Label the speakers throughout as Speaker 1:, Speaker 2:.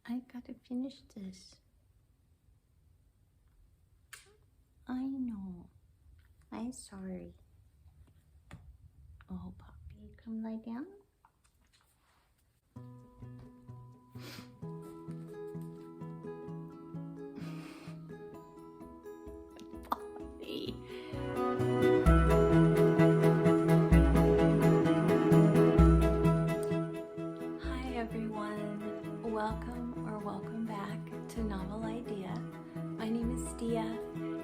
Speaker 1: I gotta finish this. I know. I'm sorry. Oh, puppy, come lie down. Puppy. Hi everyone. Welcome back to Novel Idea. My name is Dia,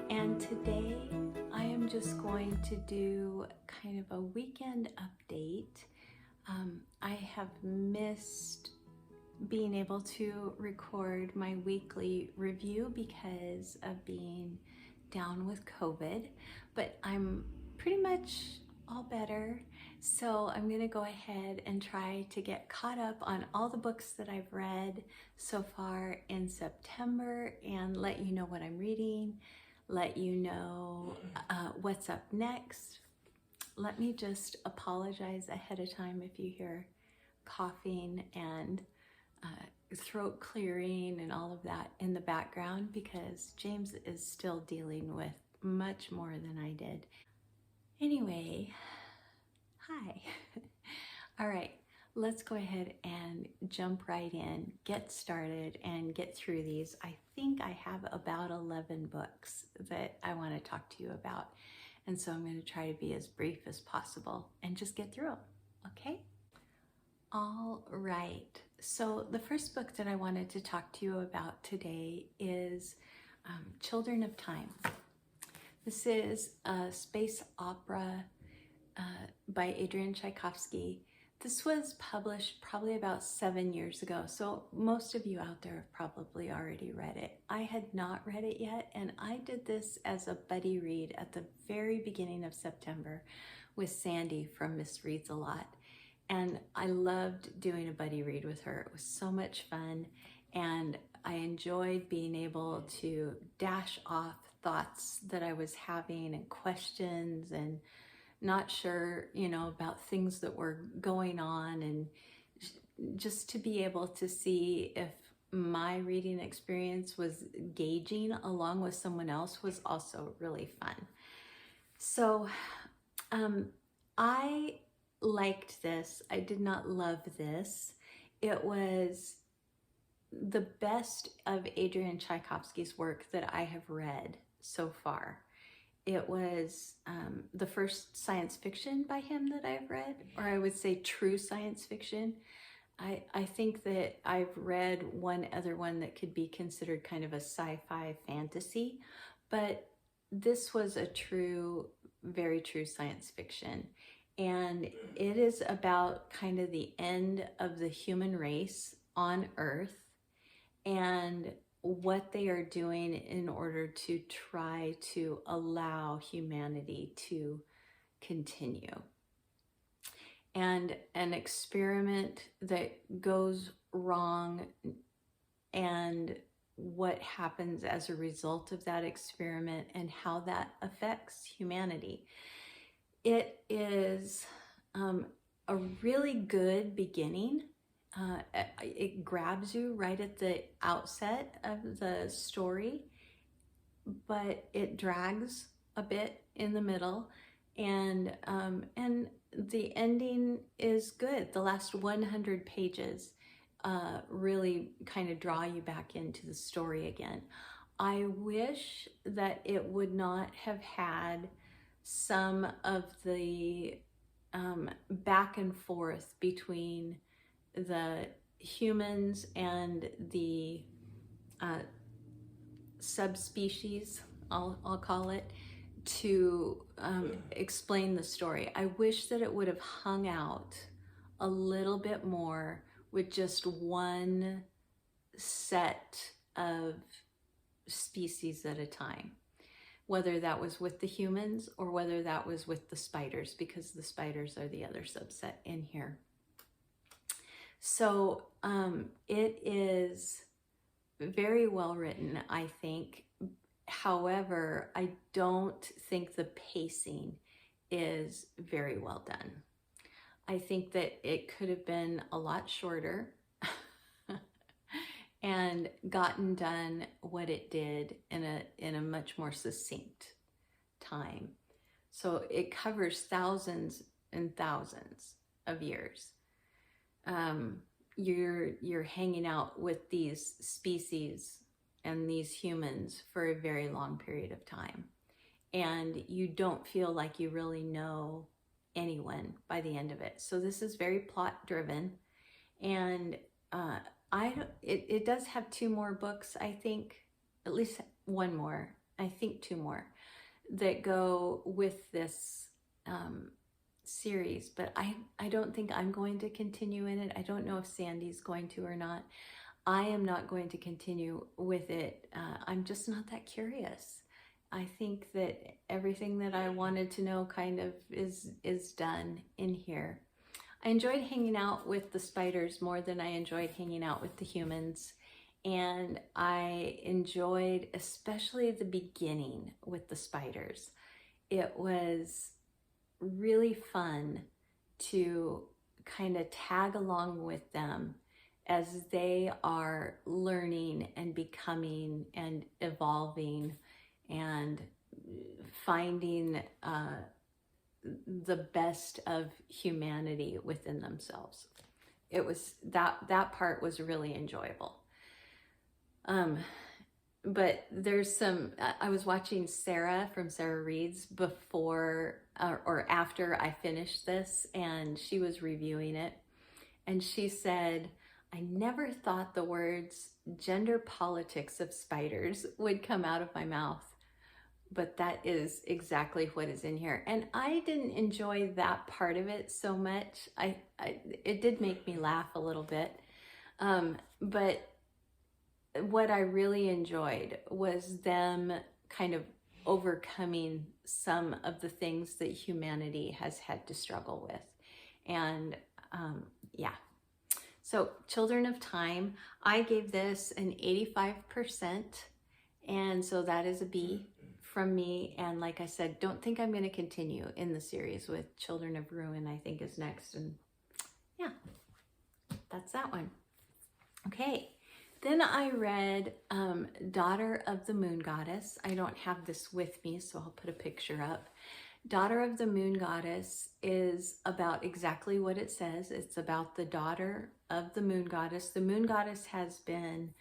Speaker 1: and today I am just going to do kind of a weekend update. I have missed being able to record my weekly review because of being down with COVID, but I'm pretty much all better. So I'm gonna go ahead and try to get caught up on all the books that I've read so far in September and let you know what I'm reading, let you know what's up next. Let me just apologize ahead of time if you hear coughing and throat clearing and all of that in the background, because James is still dealing with much more than I did. Anyway, hi. All right, let's go ahead and jump right in, get started, and get through these. I think I have about 11 books that I want to talk to you about. And so I'm going to try to be as brief as possible and just get through them, okay? All right, so the first book that I wanted to talk to you about today is Children of Time. This is a space opera by Adrian Tchaikovsky. This was published probably about 7 years ago, so most of you out there have probably already read it. I had not read it yet, and I did this as a buddy read at the very beginning of September with Sandy from Miss Reads a Lot. And I loved doing a buddy read with her. It was so much fun, and I enjoyed being able to dash off thoughts that I was having and questions and not sure, about things that were going on, and just to be able to see if my reading experience was gauging along with someone else was also really fun. So I liked this. I did not love this. It was the best of Adrian Tchaikovsky's work that I have read so far. It was the first science fiction by him that I've read, or I would say true science fiction. I think that I've read one other one that could be considered kind of a sci-fi fantasy, but this was a very true science fiction. And it is about kind of the end of the human race on Earth and what they are doing in order to try to allow humanity to continue. And an experiment that goes wrong and what happens as a result of that experiment and how that affects humanity. It is a really good beginning. It grabs you right at the outset of the story, but it drags a bit in the middle, and the ending is good. The last 100 pages really kind of draw you back into the story again. I wish that it would not have had some of the back and forth between the humans and the subspecies, I'll call it, to explain the story. I wish that it would have hung out a little bit more with just one set of species at a time, whether that was with the humans or whether that was with the spiders, because the spiders are the other subset in here. So it is very well written, I think. However, I don't think the pacing is very well done. I think that it could have been a lot shorter and gotten done what it did in a much more succinct time. So it covers thousands and thousands of years. You're hanging out with these species and these humans for a very long period of time, and you don't feel like you really know anyone by the end of it. So this is very plot driven, and it does have 2 more books, I think, at least 1 more, I think 2 more that go with this series, but I don't think I'm going to continue in it. I don't know if Sandy's going to or not. I am not going to continue with it. I'm just not that curious. I think that everything that I wanted to know kind of is done in here. I enjoyed hanging out with the spiders more than I enjoyed hanging out with the humans. And I enjoyed especially the beginning with the spiders. It was really fun to kind of tag along with them as they are learning and becoming and evolving and finding the best of humanity within themselves. It was that part was really enjoyable. But there's some, I was watching Sarah from Sarah Reads before or after I finished this, and she was reviewing it, and she said, I never thought the words gender politics of spiders would come out of my mouth, but that is exactly what is in here. And I didn't enjoy that part of it so much. It did make me laugh a little bit, but what I really enjoyed was them kind of overcoming some of the things that humanity has had to struggle with. And yeah. So Children of Time, I gave this an 85%. And so that is a B from me. And like I said, don't think I'm going to continue in the series with Children of Ruin, I think is next. And yeah, that's that one. Okay. Then I read Daughter of the Moon Goddess. I don't have this with me, so I'll put a picture up. Daughter of the Moon Goddess is about exactly what it says. It's about the daughter of the Moon Goddess. The Moon Goddess has been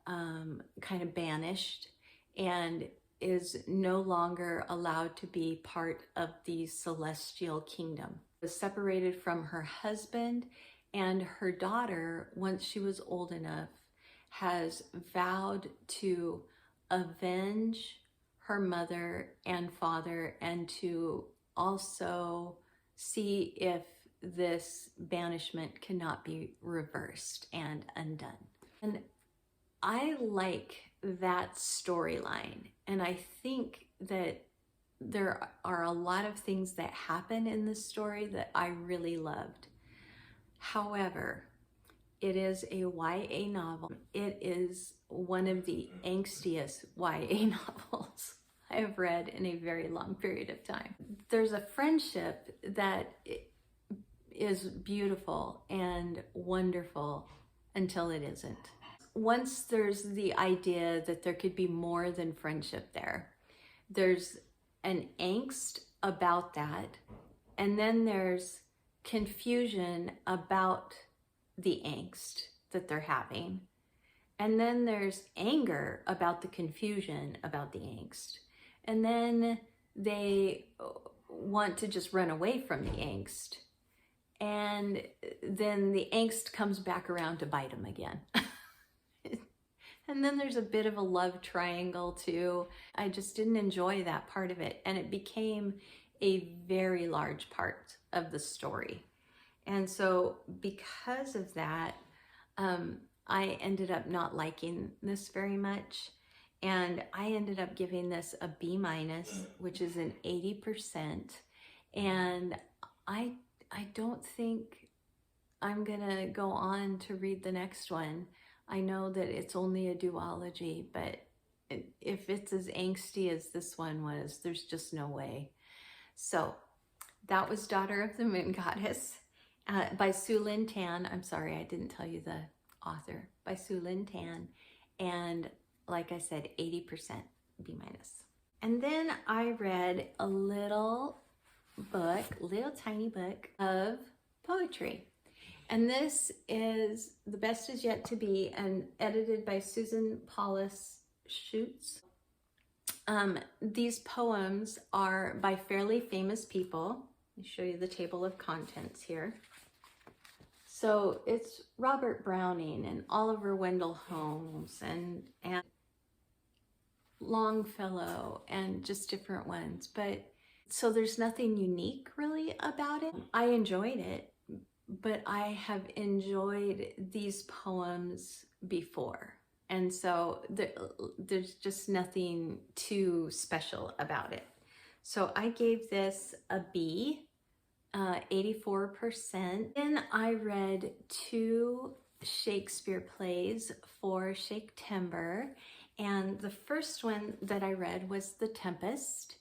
Speaker 1: kind of banished and is no longer allowed to be part of the celestial kingdom. Was separated from her husband, and her daughter, once she was old enough, has vowed to avenge her mother and father and to also see if this banishment cannot be reversed and undone. And I like that storyline, and I think that there are a lot of things that happen in this story that I really loved. However, it is a YA novel. It is one of the angstiest YA novels I have read in a very long period of time. There's a friendship that is beautiful and wonderful until it isn't. Once there's the idea that there could be more than friendship there, there's an angst about that, and then there's confusion about the angst that they're having. And then there's anger about the confusion about the angst. And then they want to just run away from the angst. And then the angst comes back around to bite them again. And then there's a bit of a love triangle too. I just didn't enjoy that part of it. And it became a very large part of the story. And so because of that, I ended up not liking this very much. And I ended up giving this a B-, which is an 80%. And I don't think I'm gonna go on to read the next one. I know that it's only a duology, but if it's as angsty as this one was, there's just no way. So that was Daughter of the Moon Goddess. By Sue Lynn Tan. I'm sorry, I didn't tell you the author by Sulan Tan, and like I said, 80% B-. And then I read a little tiny book of poetry. And this is The Best Is Yet to Be, and edited by Susan Schutz. These poems are by fairly famous people. Let me show you the table of contents here. So it's Robert Browning and Oliver Wendell Holmes and Longfellow and just different ones. But so there's nothing unique really about it. I enjoyed it, but I have enjoyed these poems before. And so there's just nothing too special about it. So I gave this a B, 84%. Then I read 2 Shakespeare plays for Shaketember. And the first one that I read was The Tempest.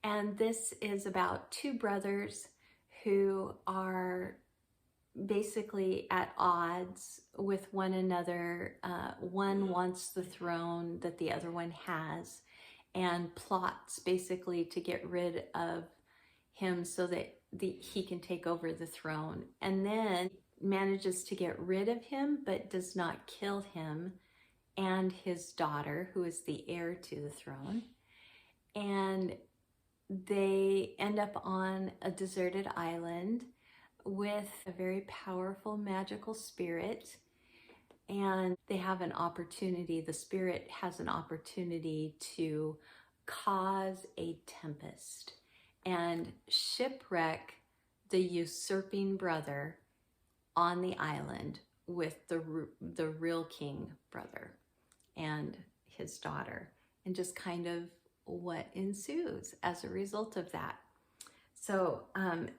Speaker 1: And this is about 2 brothers who are basically at odds with one another. One wants the throne that the other one has and plots basically to get rid of him so that he can take over the throne, and then manages to get rid of him but does not kill him and his daughter, who is the heir to the throne. And they end up on a deserted island with a very powerful magical spirit, and they have an opportunity, the spirit has an opportunity to cause a tempest and shipwreck the usurping brother on the island with the real king brother and his daughter, and just kind of what ensues as a result of that. So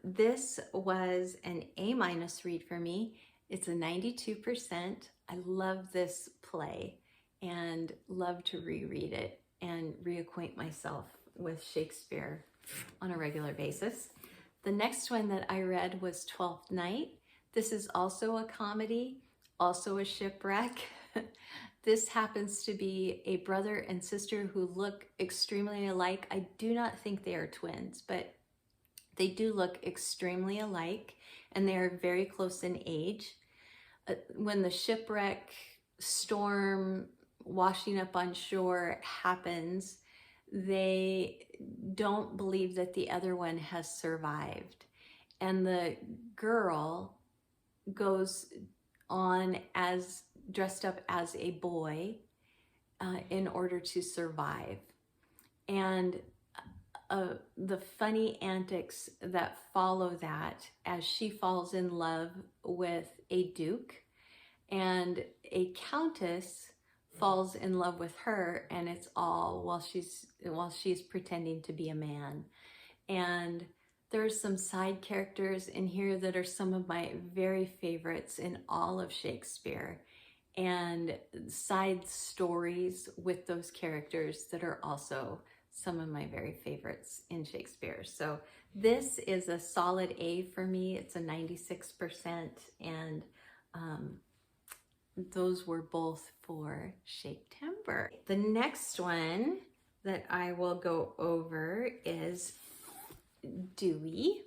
Speaker 1: this was an A- read for me. It's a 92%. I love this play and love to reread it and reacquaint myself with Shakespeare on a regular basis. The next one that I read was Twelfth Night. This is also a comedy, also a shipwreck. This happens to be a brother and sister who look extremely alike. I do not think they are twins, but they do look extremely alike, and they are very close in age. When the shipwreck, storm, washing up on shore happens, they don't believe that the other one has survived. And the girl goes on as dressed up as a boy in order to survive. And the funny antics that follow that as she falls in love with a duke, and a countess falls in love with her, and it's all while she's pretending to be a man. And there's some side characters in here that are some of my very favorites in all of Shakespeare, and side stories with those characters that are also some of my very favorites in Shakespeare. So this is a solid A for me. It's a 96%, and those were both for Shaketember. The next one that I will go over is Dewey.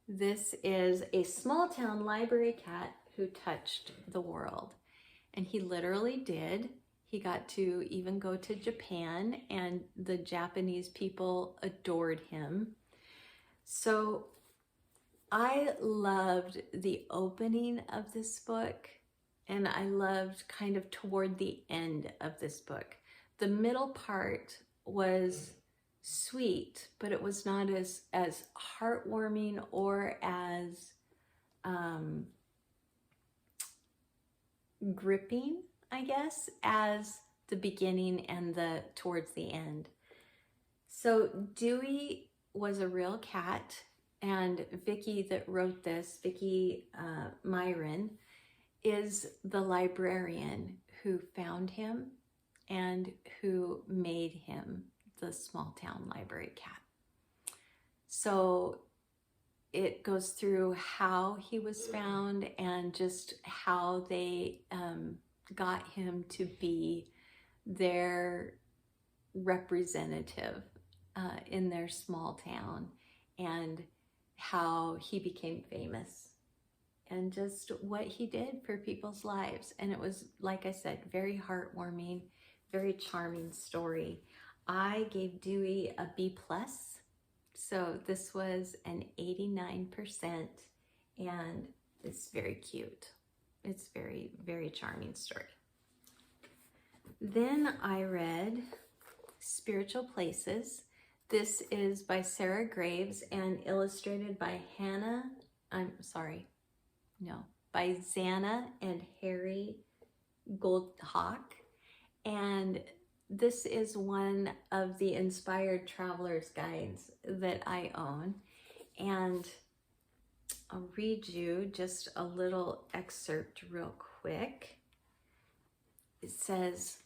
Speaker 1: This is a small town library cat who touched the world, and he literally did. He got to even go to Japan, and the Japanese people adored him. So I loved the opening of this book, and I loved kind of toward the end of this book. The middle part was sweet, but it was not as heartwarming or as gripping, I guess, as the beginning and the towards the end. So Dewey was a real cat, and Vicky that wrote this, Vicky Myron, is the librarian who found him and who made him the small town library cat. So it goes through how he was found and just how they got him to be their representative in their small town, and how he became famous and just what he did for people's lives. And it was, like I said, very heartwarming, very charming story. I gave Dewey a B+, so this was an 89%, and it's very cute. It's very, very charming story. Then I read Spiritual Places. This is by Sarah Graves and illustrated by by Xana and Harry Goldhawk. And this is one of the Inspired Traveler's Guides that I own. And I'll read you just a little excerpt real quick. It says,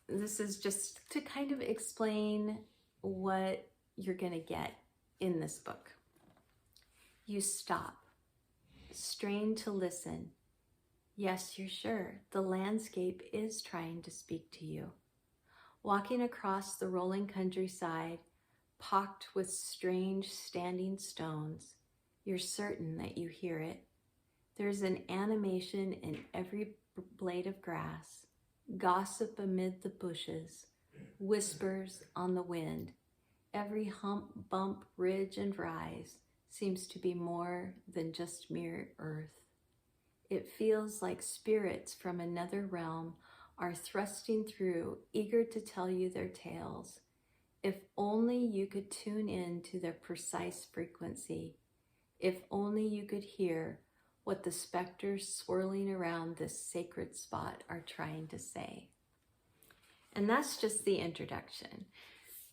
Speaker 1: this is just to kind of explain what you're going to get in this book. You stop, strain to listen. Yes, you're sure the landscape is trying to speak to you. Walking across the rolling countryside, pocked with strange standing stones, you're certain that you hear it. There's an animation in every blade of grass, gossip amid the bushes, whispers on the wind. Every hump, bump, ridge, and rise seems to be more than just mere earth. It feels like spirits from another realm are thrusting through, eager to tell you their tales. If only you could tune in to their precise frequency. If only you could hear what the specters swirling around this sacred spot are trying to say. And that's just the introduction.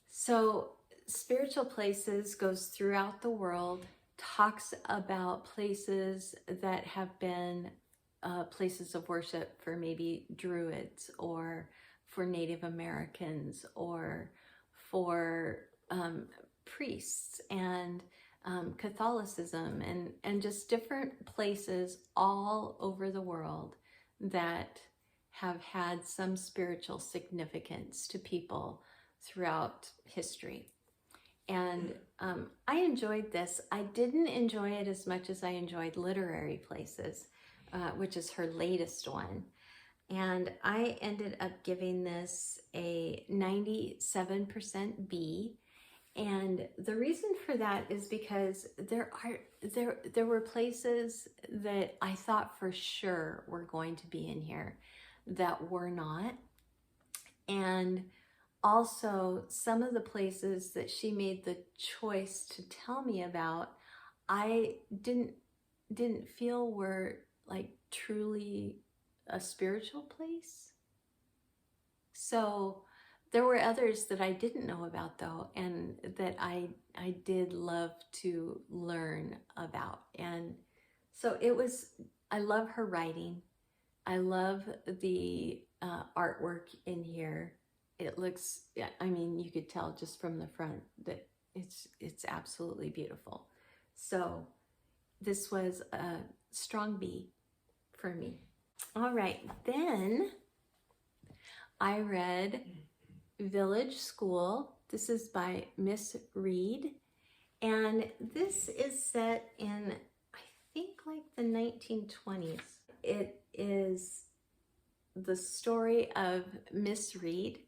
Speaker 1: So Spiritual Places goes throughout the world, talks about places that have been places of worship for maybe Druids or for Native Americans or for priests and Catholicism and just different places all over the world that have had some spiritual significance to people throughout history. And I enjoyed this. I didn't enjoy it as much as I enjoyed Literary Places, which is her latest one. And I ended up giving this a 97% B. And the reason for that is because there were places that I thought for sure were going to be in here that were not. And also some of the places that she made the choice to tell me about, I didn't feel were like truly a spiritual place. So there were others that I didn't know about though, and that I did love to learn about. And so I love her writing. I love the artwork in here. It looks, I mean, you could tell just from the front that it's absolutely beautiful. So this was a strong B for me. All right, then I read Village School. This is by Miss Reed, and this is set in, I think, like the 1920s. It is the story of Miss Reed,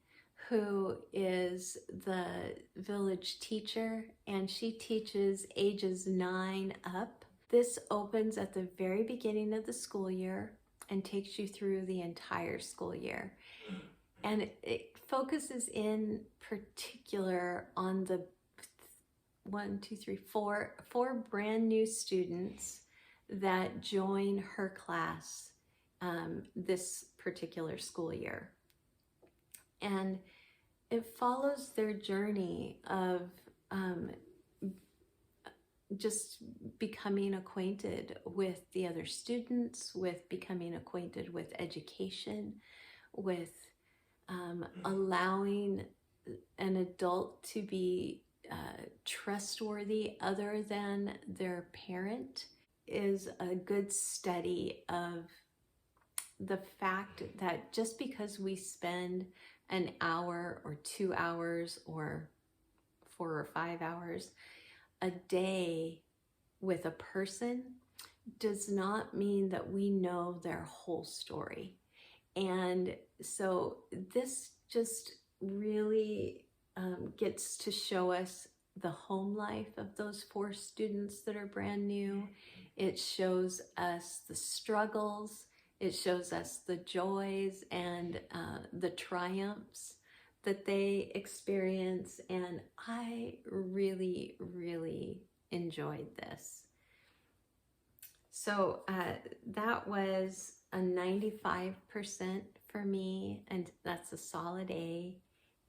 Speaker 1: who is the village teacher, and she teaches ages 9 up. This opens at the very beginning of the school year and takes you through the entire school year. And it focuses in particular on the four brand new students that join her class this particular school year. And it follows their journey of just becoming acquainted with the other students, with becoming acquainted with education, with allowing an adult to be trustworthy other than their parent is a good study of the fact that just because we spend an hour or 2 hours or 4 or 5 hours a day with a person does not mean that we know their whole story. And so this just really gets to show us the home life of those 4 students that are brand new. It shows us the struggles. It shows us the joys and the triumphs that they experience. And I really, really enjoyed this. So that was a 95% for me, and that's a solid A.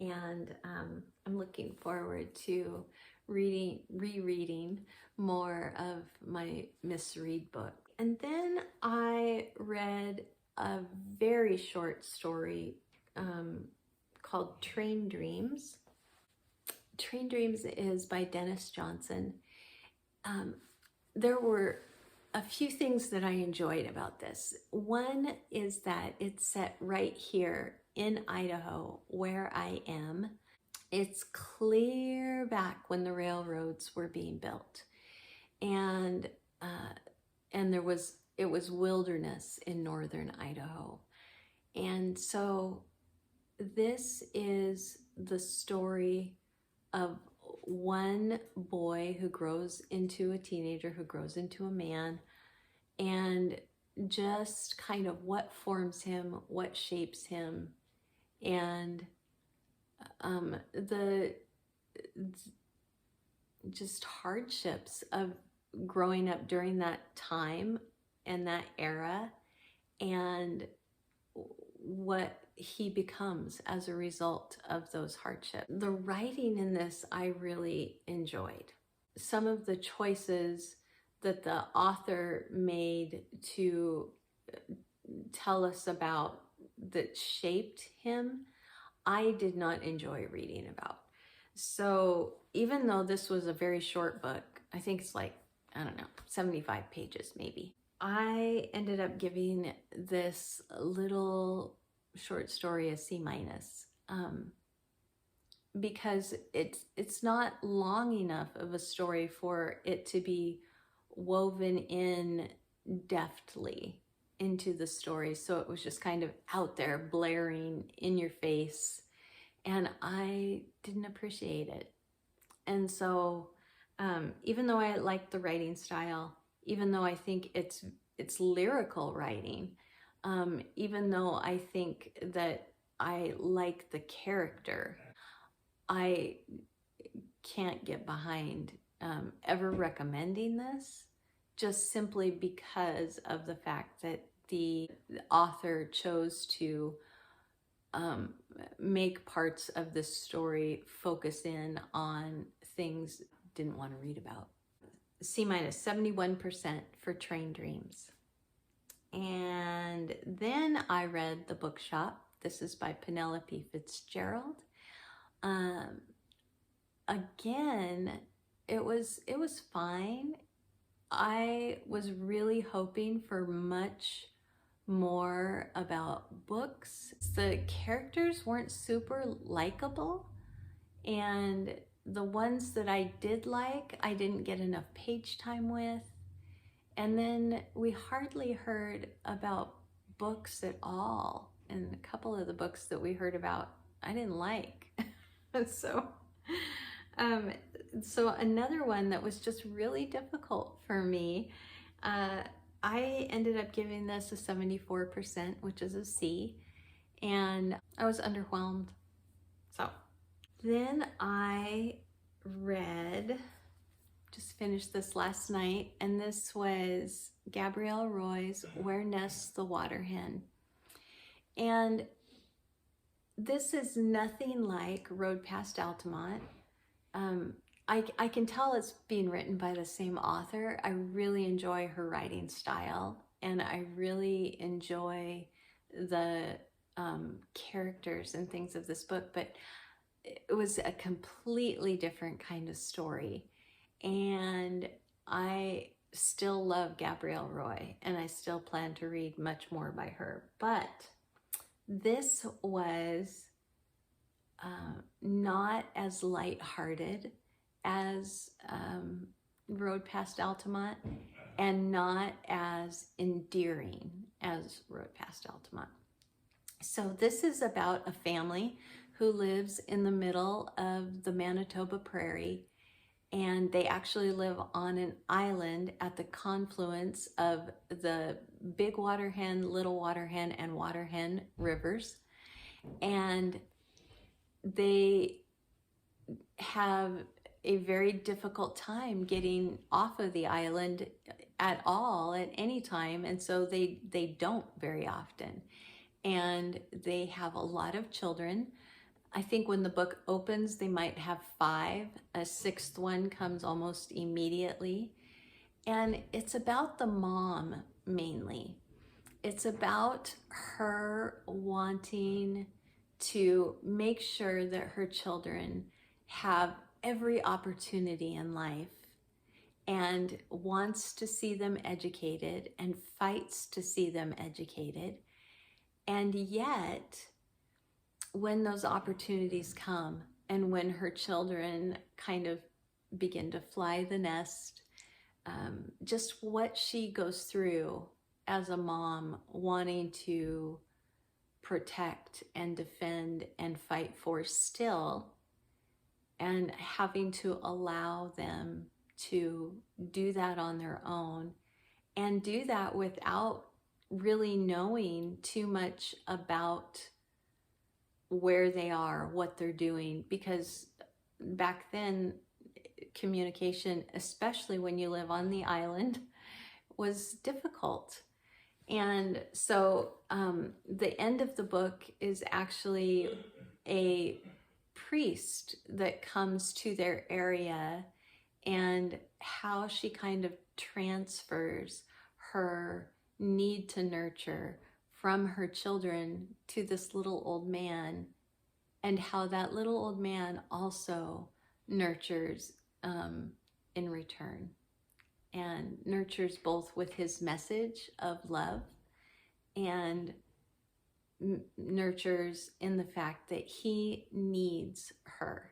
Speaker 1: And I'm looking forward to rereading more of my misread book. And then I read a very short story called Train Dreams. Train Dreams is by Denis Johnson. There were a few things that I enjoyed about this. One is that it's set right here in Idaho, where I am. It's clear back when the railroads were being built, and it was wilderness in northern Idaho. And so this is the story of one boy who grows into a teenager, who grows into a man, and just kind of what forms him, what shapes him, and the just hardships of growing up during that time and that era, and what he becomes as a result of those hardships. The writing in this I really enjoyed. Some of the choices that the author made to tell us about that shaped him, I did not enjoy reading about. So even though this was a very short book, I think it's like, I don't know, 75 pages maybe, I ended up giving this little short story a C-, because it's not long enough of a story for it to be woven in deftly into the story. So it was just kind of out there blaring in your face, and I didn't appreciate it. And so even though I like the writing style, even though I think it's lyrical writing, even though I think that I like the character, I can't get behind ever recommending this, just simply because of the fact that the author chose to make parts of the story focus in on things I didn't want to read about. C-, 71% for Train Dreams. And then I read The Bookshop. This is by Penelope Fitzgerald. Again, it was fine. I was really hoping for much more about books. The characters weren't super likable, and the ones that I did like, I didn't get enough page time with. And then we hardly heard about books at all. And a couple of the books that we heard about, I didn't like. So another one that was just really difficult for me, I ended up giving this a 74%, which is a C, and I was underwhelmed. So then I just finished this last night, and this was Gabrielle Roy's Where Nests the Water Hen. And this is nothing like Road Past Altamont. I can tell it's being written by the same author. I really enjoy her writing style, and I really enjoy the characters and things of this book, but it was a completely different kind of story. And I still love Gabrielle Roy, and I still plan to read much more by her. But this was not as lighthearted as Road Past Altamont, and not as endearing as Road Past Altamont. So this is about a family who lives in the middle of the Manitoba Prairie, and they actually live on an island at the confluence of the Big Waterhen, Little Waterhen, and Waterhen rivers. And they have a very difficult time getting off of the island at all at any time, and so they don't very often. And they have a lot of children. I think when the book opens, they might have 5. A 6th one comes almost immediately. And it's about the mom mainly. It's about her wanting to make sure that her children have every opportunity in life, and wants to see them educated and fights to see them educated. And yet, when those opportunities come, and when her children kind of begin to fly the nest, just what she goes through as a mom, wanting to protect and defend and fight for still, and having to allow them to do that on their own, and do that without really knowing too much about where they are, what they're doing, because back then communication, especially when you live on the island, was difficult. And so the end of the book is actually a priest that comes to their area, and how she kind of transfers her need to nurture from her children to this little old man, and how that little old man also nurtures in return, and nurtures both with his message of love, and nurtures in the fact that he needs her,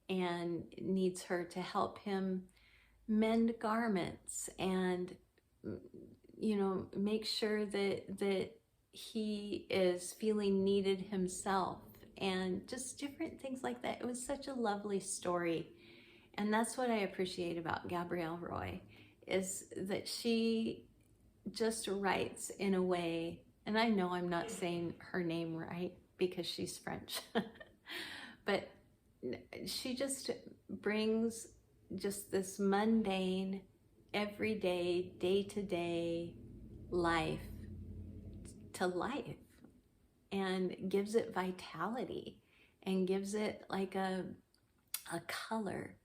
Speaker 1: and needs her to help him mend garments, and make sure that he is feeling needed himself, and just different things like that. It was such a lovely story. And that's what I appreciate about Gabrielle Roy, is that she just writes in a way, and I know I'm not saying her name right because she's French, but she just brings just this mundane, everyday, day-to-day life to life, and gives it vitality, and gives it like a color.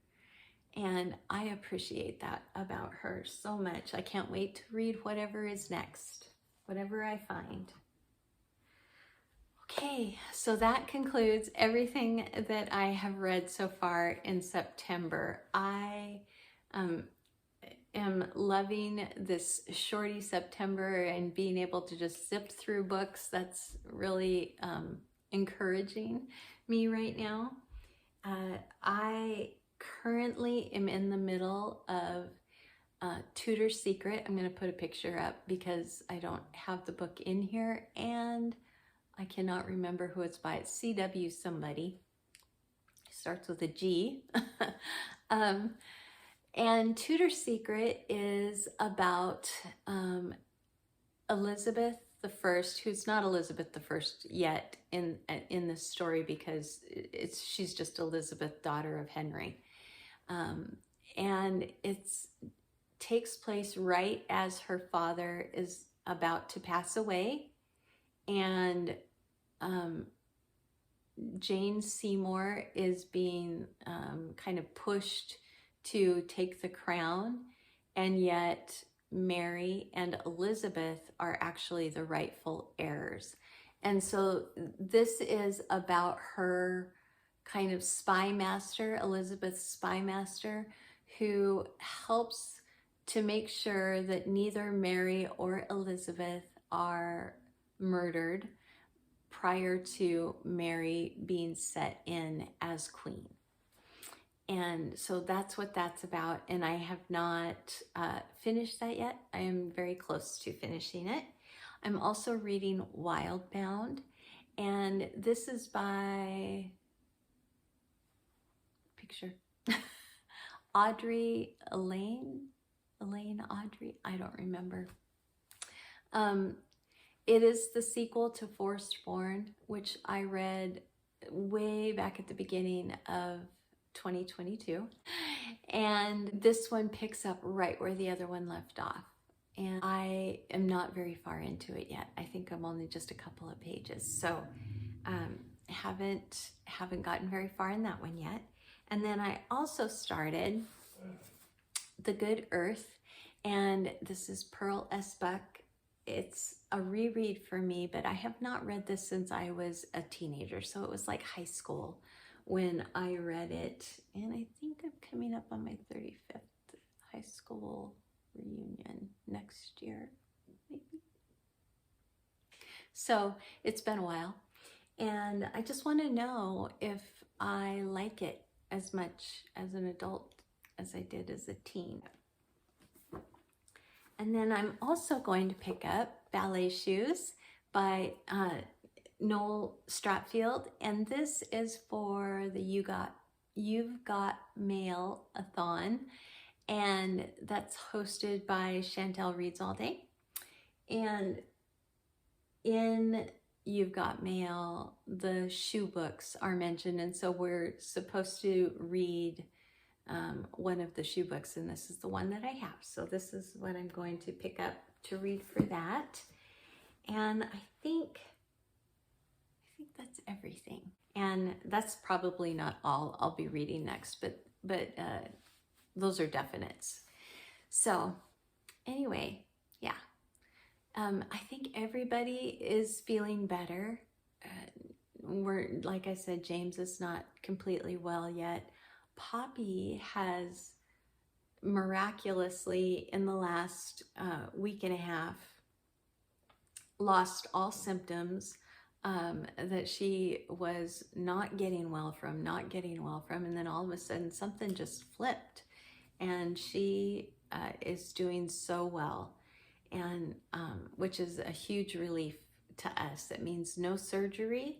Speaker 1: And I appreciate that about her so much. I can't wait to read whatever is next, whatever I find. Okay, so that concludes everything that I have read so far in September. I am loving this Shorty September and being able to just zip through books. That's really encouraging me right now. I currently am in the middle of Tutor Secret. I'm going to put a picture up because I don't have the book in here, and I cannot remember who it's by. It's C.W. somebody. It starts with a G. And Tutor Secret is about Elizabeth I, who's not Elizabeth I yet in this story, because she's just Elizabeth, daughter of Henry. And it takes place right as her father is about to pass away, and Jane Seymour is being kind of pushed to take the crown, and yet Mary and Elizabeth are actually the rightful heirs. And so this is about her kind of spy master, Elizabeth's spy master, who helps to make sure that neither Mary or Elizabeth are murdered prior to Mary being set in as queen. And so that's what that's about. And I have not finished that yet. I am very close to finishing it. I'm also reading Wildbound. And this is by, picture, Audrey, Elayne, Audrey, I don't remember. It is the sequel to Forestborn, which I read way back at the beginning of 2022. And this one picks up right where the other one left off. And I am not very far into it yet. I think I'm only just a couple of pages. So haven't gotten very far in that one yet. And then I also started The Good Earth, and this is Pearl S. Buck. It's a reread for me, but I have not read this since I was a teenager. So it was like high school when I read it. And I think I'm coming up on my 35th high school reunion next year, maybe. So it's been a while. And I just want to know if I like it as much as an adult as I did as a teen. And then I'm also going to pick up Ballet Shoes by Noel Streatfeild. And this is for the You've Got Mail-a-thon. And that's hosted by Chantel Reads All Day. And in You've Got Mail, the shoe books are mentioned. And so we're supposed to read one of the shoe books, and this is the one that I have. So this is what I'm going to pick up to read for that. And I think that's everything. And that's probably not all I'll be reading next, but those are definites. So anyway, yeah. I think everybody is feeling better. Like I said, James is not completely well yet. Poppy has miraculously, in the last week and a half, lost all symptoms that she was not getting well from, and then all of a sudden something just flipped, and she is doing so well, and which is a huge relief to us. It means no surgery.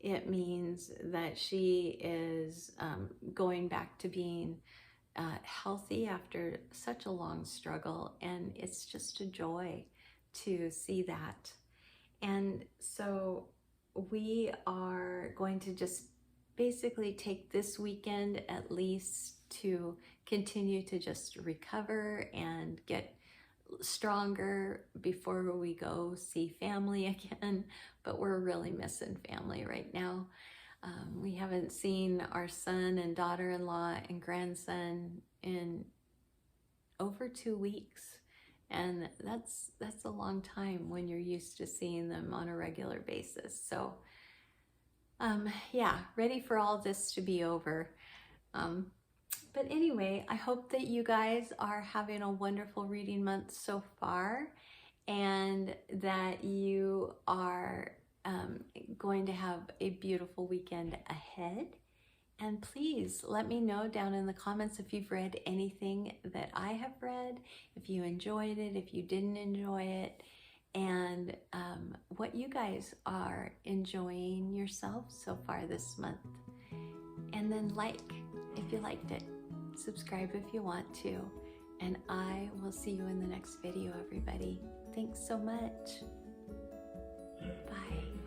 Speaker 1: It means that she is going back to being healthy after such a long struggle, and it's just a joy to see that. And so we are going to just basically take this weekend at least to continue to just recover and get stronger before we go see family again. But we're really missing family right now. We haven't seen our son and daughter-in-law and grandson in over 2 weeks, and that's a long time when you're used to seeing them on a regular basis. So yeah, ready for all this to be over. But anyway, I hope that you guys are having a wonderful reading month so far, and that you are going to have a beautiful weekend ahead. And please let me know down in the comments if you've read anything that I have read, if you enjoyed it, if you didn't enjoy it, and what you guys are enjoying yourselves so far this month. And then like if you liked it, subscribe if you want to, and I will see you in the next video, everybody. Thanks so much. Bye.